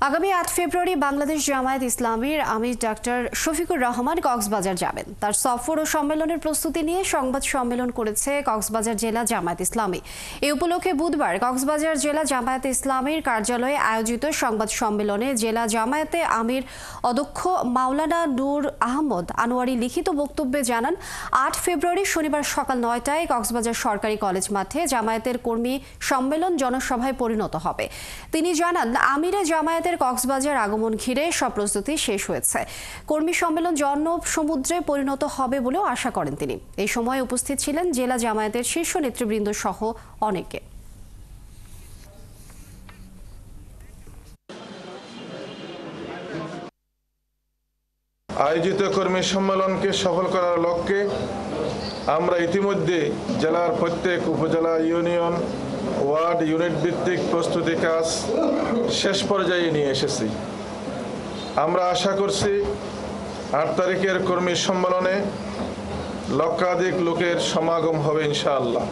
আগামী ৮ ফেব্রুয়ারি বাংলাদেশ জামায়াত ইসলামীর আমির ডাক্তার শফিকুর রহমান কক্সবাজার যাবেন। তার সফর ও সম্মেলনের প্রস্তুতি নিয়ে সংবাদ সম্মেলন করেছে কক্সবাজার জেলা জামায়াত ইসলামী। এই উপলক্ষে বুধবার কক্সবাজার জেলা জামায়াত ইসলামীর কার্যালয়ে আয়োজিত সংবাদ সম্মেলনে জেলা জামায়াতে আমির অধ্যক্ষ মাওলানা নূর আহমদ আনোয়ারি লিখিত বক্তব্যে জানান, ৮ ফেব্রুয়ারি শনিবার সকাল ৯টায় কক্সবাজার সরকারি কলেজ মাঠে জামায়াতের কর্মী সম্মেলন জনসভায় পরিণত হবে। তিনি জানান, আমিরে জামায়াতের কক্সবাজার আগমন ঘিরে সব প্রস্তুতি শেষ হয়েছে। কর্মী সম্মেলন জনসমুদ্রে পরিণত হবে বলেও আশা করেন তিনি। এই সময় উপস্থিত ছিলেন জেলা জামায়াতের শীর্ষ নেতৃবৃন্দ সহ অনেকে। আয়োজিত কর্মী সম্মেলনকে সফল করার লক্ষ্যে আমরা ইতিমধ্যে জেলার প্রত্যেক উপজেলা, ইউনিয়ন, ওয়ার্ড, ইউনিট ভিত্তিক প্রস্তুতি কাজ শেষ পর্যায়ে নিয়ে এসেছি। আমরা আশা করছি ৮ তারিখের কর্মী সম্মেলনে লক্ষাধিক লোকের সমাগম হবে ইনশাআল্লাহ।